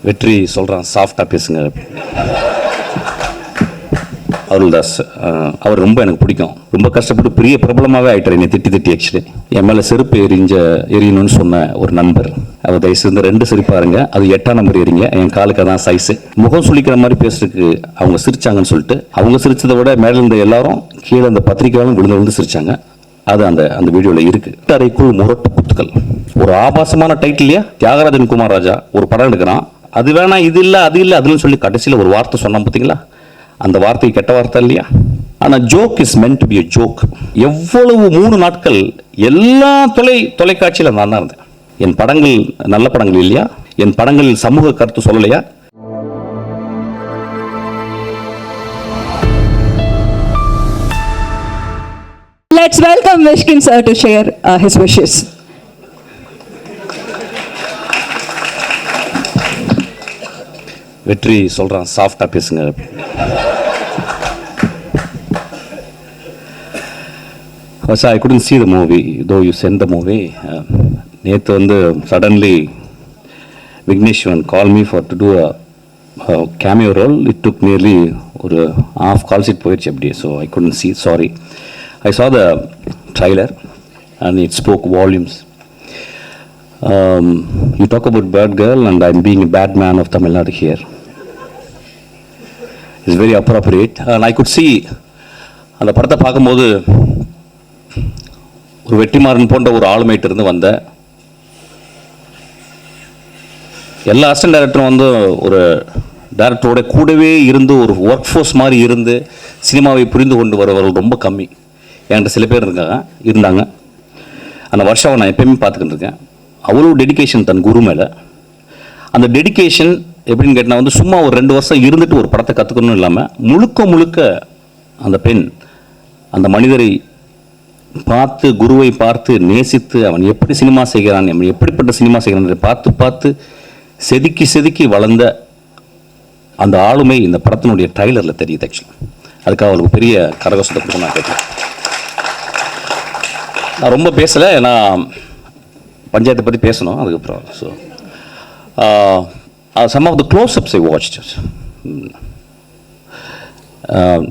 வெற்றி சொல்கிறான் சாஃப்டாக பேசுங்க. அருள்தாஸ் அவர் ரொம்ப எனக்கு பிடிக்கும். ரொம்ப கஷ்டப்பட்டு பெரிய பிரபலமாகவே ஆகிட்டார் என்னை திட்டி ஆக்சுவலி. என் மேலே செருப்பு எரியணும்னு சொன்ன ஒரு நண்பர். அவர் தயவுசெய்து 2 செருப்பாருங்க, அது 8ஆம் நம்பர் எரிங்க, என் காலுக்கு அதான் சைஸு. முகம் சுளிக்கிற மாதிரி பேசுறதுக்கு அவங்க சிரிச்சாங்கன்னு சொல்லிட்டு, அவங்க சிரிச்சதை விட மேலே இருந்த எல்லாரும் கீழே அந்த பத்திரிக்கையாலும் விழுந்து சிரிச்சாங்க. அது அந்த அந்த வீடியோவில் இருக்கு. அறைக்குள் முரட்டு குத்துக்கள் ஒரு ஆபாசமான டைட்டில் இல்லையா? தியாகராஜன் குமார் ராஜா ஒரு படம் எடுக்கிறான், அது வேணாம் இது இல்லை அது இல்லை அதுன்னு சொல்லி கடைசியில் ஒரு வார்த்தை சொன்னான் பார்த்தீங்களா? அந்த வார்த்தை கெட்ட வார்த்தை இல்லையா? ஆனால் joke is meant to be a joke. எவ்வளவு 3 நாட்கள் எல்லா தொலைக்காட்சியில் நான் தான் இருந்தேன். என் படங்கள் நல்ல படங்கள் இல்லையா? என் படங்களில் சமூக கருத்து சொல்லலையா? Let's welcome Mishkin sir to share his wishes. வெற்றி சொல்கிறான் சாஃப்டாக பேசுங்க. I couldn't see the movie, though you sent the movie. நேற்று வந்து suddenly Vigneshwan called me to do a cameo role. It took nearly ஒரு half call sheet போயிடுச்சு அப்படியே. So I couldn't see, sorry. I saw the trailer and it spoke volumes. You talk about bad girl and I'm being a bad man of Tamil Nadu here. It's very appropriate and I could see அந்த படத்தை பார்க்கும்போது ஒரு வெற்றிமாறன் போன்ற ஒரு ஆளுமைட்டு இருந்து வந்த எல்லா assistant டைரக்டரும் வந்து ஒரு டைரக்டரோட கூடவே இருந்து ஒரு ஒர்க் ஃபோர்ஸ் மாதிரி இருந்து சினிமாவை புரிந்து கொண்டு வரவர்கள் ரொம்ப கம்மி. என்கிட்ட சில பேர் இருந்தாங்க. அந்த வருஷாவை நான் எப்பயுமே பார்த்துக்கிட்டு இருக்கேன். அவ்வளோ டெடிக்கேஷன் தன் குரு மேலே. அந்த டெடிக்கேஷன் எப்படின்னு கேட்டால் வந்து சும்மா ஒரு 2 வருஷம் இருந்துட்டு ஒரு படத்தை கற்றுக்கணும் இல்லாமல் முழுக்க அந்த பெண் அந்த மனிதரை பார்த்து குருவை பார்த்து நேசித்து அவன் எப்படி சினிமா செய்கிறான், அவன் எப்படிப்பட்ட சினிமா செய்கிறான் பார்த்து செதுக்கி வளர்ந்த அந்த ஆளுமை இந்த படத்தினுடைய ட்ரைலரில் தெரியுது. ஆக்சுவலி அதுக்காக அவளுக்கு பெரிய கரகோஷத்தை கொடுக்க நான் கேட்டேன். நான் ரொம்ப பேசலை, ஏன்னா பஞ்சாயத்தை பற்றி பேசணும் அதுக்கப்புறம். So some of the closeups I watched.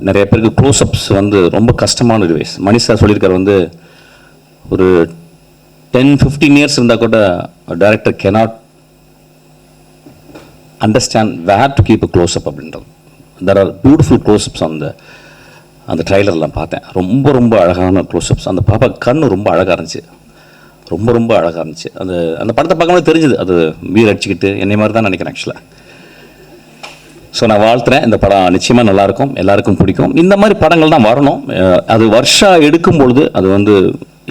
நிறைய பேருக்கு க்ளோஸ்அப்ஸ் வந்து ரொம்ப கஷ்டமான ஒரு வயசு. மணி சார் சொல்லியிருக்காரு வந்து ஒரு 10-15 இயர்ஸ் இருந்தால் கூட director cannot understand where to keep a close-up அப்படின்றது. there are beautiful close-ups அந்த ட்ரைலர்லாம் பார்த்தேன். ரொம்ப அழகான க்ளோஸ்அப்ஸ். அந்த பாப்பா கண்ணு ரொம்ப அழகாக இருந்துச்சு, ரொம்ப அழகாக இருந்துச்சு. அந்த படத்தை பார்க்கும்போது தெரிஞ்சுது அது வீர் அடிச்சுக்கிட்டு என்னை மாதிரி தான் நினைக்கிறேன் ஆக்சுவலாக. ஸோ நான் வாழ்த்துறேன். இந்த படம் நிச்சயமாக நல்லாயிருக்கும், எல்லாருக்கும் பிடிக்கும். இந்த மாதிரி படங்கள் தான் வரணும். அது வருஷா எடுக்கும்பொழுது அது வந்து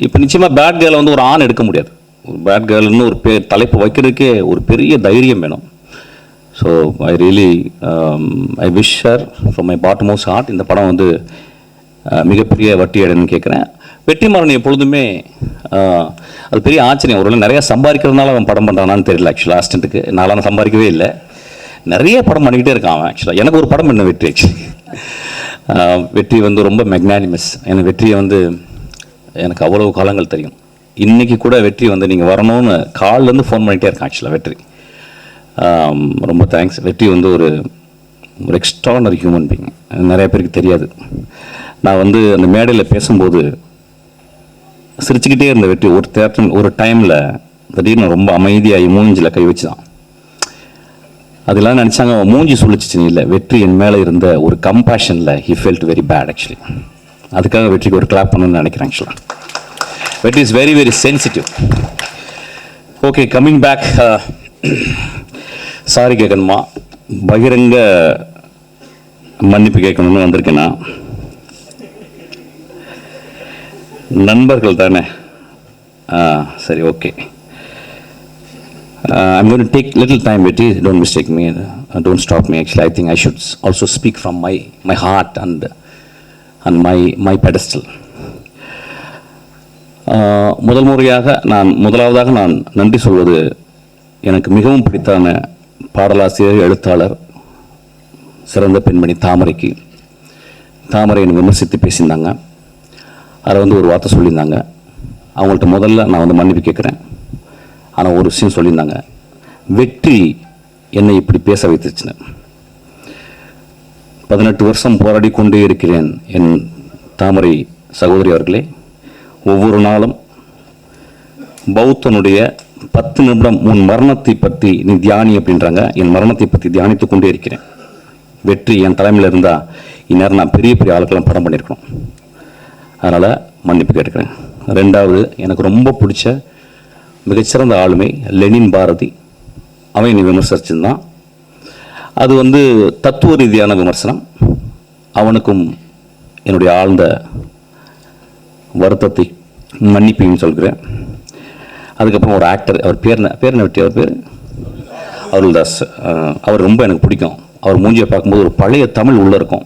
இப்போ நிச்சயமாக பேட் கேர்ளை வந்து ஒரு ஆண் எடுக்க முடியாது. ஒரு பேட் கேர்ள்னு ஒரு தலைப்பு வைக்கிறதுக்கே ஒரு பெரிய தைரியம் வேணும். So I wish her from my bottom of heart. இந்த படம் வந்து மிகப்பெரிய வட்டி அடைன்னு கேட்குறேன். வெற்றிமாறன் எப்பொழுதுமே அது பெரிய ஆச்சரியம். ஒரு நிறையா சம்பாதிக்கிறதுனால அவன் படம் பண்ணுறானான்னு தெரியல. ஆக்சுவலாக அசிஸ்டண்ட்டுக்கு நான்லாம் சம்பாதிக்கவே இல்லை, நிறைய படம் பண்ணிக்கிட்டே இருக்கான் அவன். ஆக்சுவலாக எனக்கு ஒரு படம் பண்ண வெற்றி. ஆக்சுவலி வெற்றி வந்து ரொம்ப மெக்னானிமஸ். எனக்கு வெற்றியை வந்து எனக்கு அவ்வளவு காலங்கள் தெரியும். இன்றைக்கி கூட வெற்றி வந்து நீங்கள் வரணும்னு கால்லேருந்து ஃபோன் பண்ணிகிட்டே இருக்கான். ஆக்சுவலாக வெற்றி ரொம்ப தேங்க்ஸ். வெற்றி வந்து ஒரு எக்ஸ்ட்ரானரி ஹியூமன் பீயிங். நிறைய பேருக்கு தெரியாது. நான் வந்து அந்த மேடையில் பேசும்போது சிரிச்சுக்கிட்டே இருந்த வெற்றி ஒரு டைமில் திடீர்னு ரொம்ப அமைதியாகி மூஞ்சில் கை வச்சு தான். அதெல்லாம் நினச்சாங்க மூஞ்சி சொல்லிச்சிச்சு. இல்லை, வெற்றி என் மேலே இருந்த ஒரு கம்பேஷனில் he felt very bad actually. அதுக்காக வெற்றிக்கு ஒரு கிளாப் பண்ணணும்னு நினைக்கிறேன். ஆக்சுவலாக Vetri is very sensitive. Okay, coming back. Sorry கேட்கணுமா, பகிரங்க மன்னிப்பு கேட்கணும்னு வந்திருக்கேன்னா, நண்பர்கள் தானே. சரி, okay. I'm going to take little time, Betty. Don't mistake me. Don't stop me. Actually, I think I should also speak from my heart and my pedestal. முதலாவதாக நான் நன்றி சொல்வது எனக்கு மிகவும் பிடித்தான பாடலாசிரியர், எழுத்தாளர், சிறந்த பெண்மணி தாமரைக்கு. தாமரை என்னை விமர்சித்து பேசியிருந்தாங்க. அதை வந்து ஒரு வார்த்தை சொல்லியிருந்தாங்க. அவங்கள்ட்ட முதல்ல நான் வந்து மன்னிப்பு கேட்குறேன். ஆனால் ஒரு விஷயம் சொல்லியிருந்தாங்க, வெற்றி என்னை இப்படி பேச வைத்துச்சுன்னு. 18 வருஷம் போராடி கொண்டே இருக்கிறேன் என் தாமரை சகோதரி அவர்களே. ஒவ்வொரு நாளும் பௌத்தனுடைய 10 நிமிடம் உன் மரணத்தை பற்றி நீ தியானி அப்படின்றாங்க. என் மரணத்தை பற்றி தியானித்து கொண்டே இருக்கிறேன். வெற்றி என் தலைமையில் இருந்தால் இந்நேரம் நான் பெரிய பெரிய ஆளுக்கெல்லாம் படம் பண்ணியிருக்கணும். அதனால் மன்னிப்பு கேட்டுக்கிறேன். ரெண்டாவது, எனக்கு ரொம்ப பிடிச்ச மிகச்சிறந்த ஆளுமை லெனின் பாரதி. அவன் நீ விமர்சிச்சிருந்தான். அது வந்து தத்துவ ரீதியான விமர்சனம். அவனுக்கும் என்னுடைய ஆழ்ந்த வருத்தத்தை மன்னிப்பையும் சொல்கிறேன். அதுக்கப்புறம் ஒரு ஆக்டர், அவர் பேர் வெட்டி, அவர் பேர் அருள்தாஸ். அவர் ரொம்ப எனக்கு பிடிக்கும். அவர் மூஞ்சியை பார்க்கும்போது ஒரு பழைய தமிழ் உள்ளே இருக்கும்,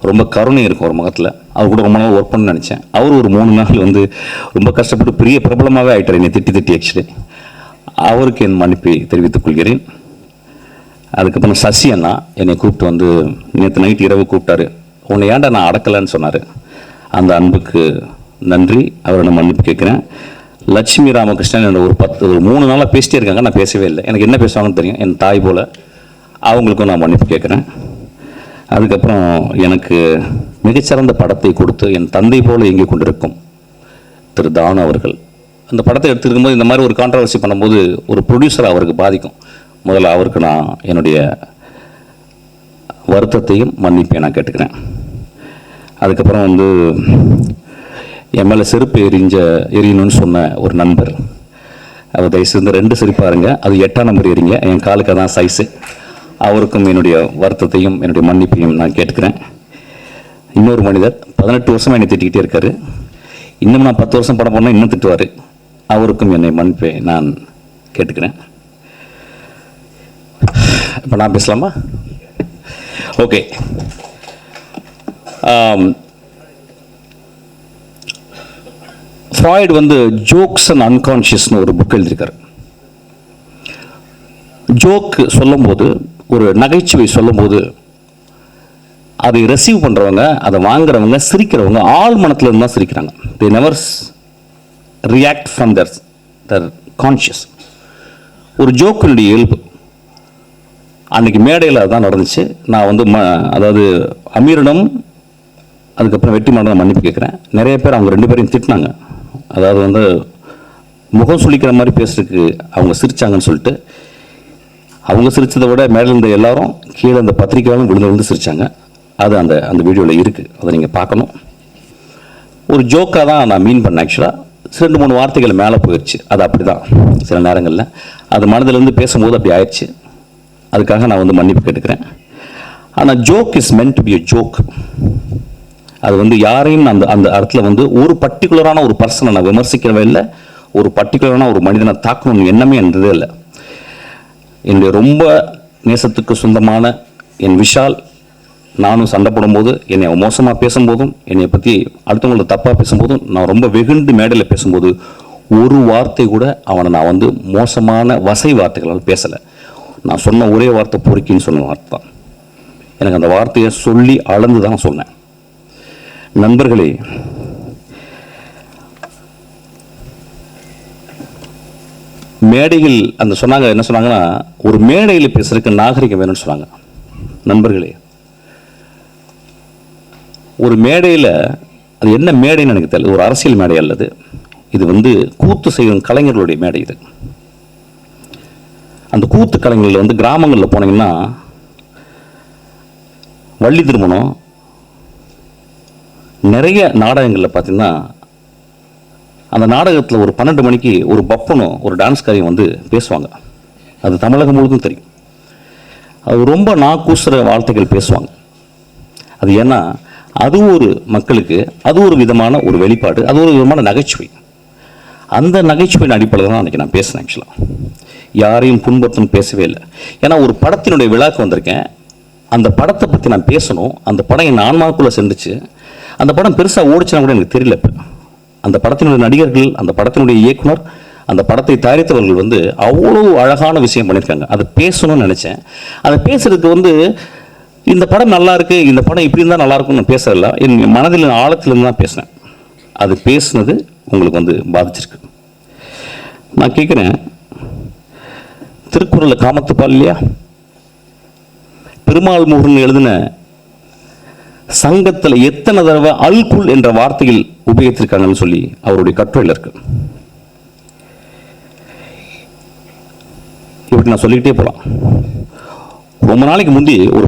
ரொம்ப கருணை இருக்கும் ஒரு முகத்தில். அவர் கூட ரொம்ப நாள் ஒர்க் பண்ண நினச்சேன். அவர் ஒரு 3 நாள் வந்து ரொம்ப கஷ்டப்பட்டு பெரிய பிரபலமாகவே ஆகிட்டார் என்னை திட்டி ஆக்சுவலி. அவருக்கு என் மன்னிப்பை தெரிவித்துக் கொள்கிறேன். அதுக்கப்புறம் சசி அண்ணா என்னை கூப்பிட்டு வந்து நேற்று நைட் இரவு கூப்பிட்டாரு. உன்னை ஏன்டா நான் அடக்கலைன்னு சொன்னார். அந்த அன்புக்கு நன்றி. அவரை நான் மன்னிப்பு கேட்குறேன். லட்சுமி ராமகிருஷ்ணன் என்னோட ஒரு 3 நாளாக பேசிட்டே இருக்காங்க, நான் பேசவே இல்லை. எனக்கு என்ன பேசுவாங்கன்னு தெரியும், என் தாய் போல். அவங்களுக்கும் நான் மன்னிப்பு கேட்குறேன். அதுக்கப்புறம் எனக்கு மிகச்சிறந்த படத்தை கொடுத்து என் தந்தை போல இயங்கிக் கொண்டிருக்கும் திரு தானு அவர்கள். அந்த படத்தை எடுத்துருக்கும் போது இந்த மாதிரி ஒரு கான்ட்ரவர்சி பண்ணும்போது ஒரு ப்ரொடியூசர் அவருக்கு பாதிக்கும். முதல்ல அவருக்கு நான் என்னுடைய வருத்தத்தையும் மன்னிப்பையும் நான் கேட்டுக்கிறேன். அதுக்கப்புறம் வந்து என் மேலே செருப்பு எரியணும்னு சொன்ன ஒரு நண்பர், அவர் தயவுசெய்து 2 செருப்பு பாருங்க, அது 8ஆம் நம்பர் எறிங்க, என் காலுக்கு அதான் சைஸு. அவருக்கும் என்னுடைய வருத்தத்தையும் என்னுடைய மன்னிப்பையும் நான் கேட்டுக்கிறேன். இன்னொரு மனிதர் 18 வருஷமாக என்னை திட்டிக்கிட்டே இருக்காரு. இன்னும் நான் 10 வருஷம் படம் போனால் இன்னும் திட்டுவார். அவருக்கும் என்னை மன்னிப்பை நான் கேட்டுக்கிறேன். இப்போ நான் பேசலாமா? ஓகே. ஃப்ராய்டு வந்து ஜோக்ஸ் அண்ட் அன்கான்ஷியஸ்னு ஒரு புக் எழுதியிருக்காரு. ஜோக்கு சொல்லும்போது, ஒரு நகைச்சுவை சொல்லும்போது, அதை ரிசீவ் பண்ணுறவங்க, அதை வாங்குறவங்க, சிரிக்கிறவங்க ஆள் மனத்தில் இருந்து தான் சிரிக்கிறாங்க. They never react from their conscious. ஒரு ஜோக்கினுடைய இயல்பு. அன்றைக்கி மேடையில் அதுதான் நடந்துச்சு. நான் வந்து அதாவது அமீரிடம் அதுக்கப்புறம் வெற்றிமாறன் மன்னிப்பு கேட்குறேன். நிறைய பேர் அவங்க 2 பேரையும் திட்டினாங்க. அதாவது வந்து முகம் சுளிக்கிற மாதிரி பேசுறதுக்கு அவங்க சிரித்தாங்கன்னு சொல்லிட்டு, அவங்க சிரித்ததை விட மேலே இருந்த எல்லாரும் கீழே அந்த பத்திரிக்கையாலும் விழுந்து சிரித்தாங்க. அது அந்த வீடியோவில் இருக்குது, அதை நீங்கள் பார்க்கணும். ஒரு ஜோக்காக தான் நான் மீன் பண்ணேன். ஆக்சுவலாக 2-3 வார்த்தைகள் மேலே போயிடுச்சு. அது அப்படி தான் சில நேரங்களில் அது மனதிலேருந்து பேசும்போது அப்படி ஆயிடுச்சு. அதுக்காக நான் வந்து மன்னிப்பு கேட்டுக்கிறேன். ஆனால் joke is meant to be a joke. அது வந்து யாரையும் அந்த இடத்துல வந்து ஒரு பர்டிகுலரான ஒரு பர்சனை நான் விமர்சிக்கிறவே இல்லை, ஒரு பர்டிகுலரான ஒரு மனிதனை தாக்கணும்னு எண்ணமே இருந்ததே இல்லை. என்னுடைய ரொம்ப நேசத்துக்கு சொந்தமான என் விஷால், நானும் சண்டை போடும்போது, என்னை மோசமாக பேசும்போதும், என்னை பற்றி அடுத்தவங்களுக்கு தப்பாக பேசும்போதும், நான் ரொம்ப வெகுண்டு மேடையில் பேசும்போது ஒரு வார்த்தை கூட அவனை நான் வந்து மோசமான வசை வார்த்தைகளால் பேசலை. நான் சொன்ன ஒரே வார்த்தை பொறுக்கின்னு சொன்ன வார்த்தை தான். எனக்கு அந்த வார்த்தையை சொல்லி அளந்து தான் சொன்னேன். நண்பர்களே, மேடையில் அந்த சொன்னாங்க, என்ன சொன்னாங்கன்னா, ஒரு மேடையில் பேசுறதுக்கு நாகரிகம் வேணும்னு சொன்னாங்க. நண்பர்களே, ஒரு மேடையில், அது என்ன மேடைன்னு எனக்கு தெரியல, ஒரு அரசியல் மேடை அல்லது, இது வந்து கூத்து செய்யும் கலைஞர்களுடைய மேடை. இது அந்த கூத்து கலைஞர்கள் வந்து கிராமங்களில் போனீங்கன்னா, வள்ளி திருமணம், நிறைய நாடகங்களில் பார்த்தீங்கன்னா, அந்த நாடகத்தில் ஒரு 12 மணிக்கு ஒரு பப்பனும் ஒரு டான்ஸ்காரையும் வந்து பேசுவாங்க. அது தமிழகம் முழுதும் தெரியும். அது ரொம்ப நாக்கூசுற வார்த்தைகள் பேசுவாங்க. அது ஏன்னா அது ஒரு மக்களுக்கு அது ஒரு விதமான ஒரு வெளிப்பாடு, அது ஒரு விதமான நகைச்சுவை. அந்த நகைச்சுவையின் அடிப்படையில் தான் அன்றைக்கி நான் பேசினேன். ஆக்சுவலாக யாரையும் புண்படுத்தணும் பேசவே இல்லை. ஏன்னா ஒரு படத்தினுடைய விழாக்கு வந்திருக்கேன், அந்த படத்தை பற்றி நான் பேசணும். அந்த படம் என் ஆன்மாவுக்குள்ளே சென்றுச்சு. அந்த படம் பெருசாக ஓடிச்சுனா கூட எனக்கு தெரியல. இப்போ அந்த படத்தினுடைய நடிகர்கள், அந்த படத்தினுடைய இயக்குனர், அந்த படத்தை தயாரித்தவர்கள் வந்து அவ்வளோ அழகான விஷயம் பண்ணியிருக்காங்க. அதை பேசணும்னு நினச்சேன். அதை பேசுறதுக்கு வந்து இந்த படம் நல்லா இருக்கு, இந்த படம் இப்படி இருந்தால் நல்லா இருக்கும்னு நான் பேசல. என் மனதில் ஆழத்திலிருந்து தான் பேசினேன். அது பேசுனது உங்களுக்கு வந்து பாதிச்சிருக்கு. நான் கேட்குறேன், திருக்குறளில் காமத்துப்பால் இல்லையா? பெருமாள் முருகன் எழுதின சங்கத்தில் எத்தனை தடவை அல்குல் என்ற வார்த்தையில் உபயோகித்திருக்காங்கன்னு சொல்லி அவருடைய கட்டுரையில் இருக்கு. இப்படி நான் சொல்லிக்கிட்டே போகலாம். ரொம்ப நாளைக்கு முந்தி ஒரு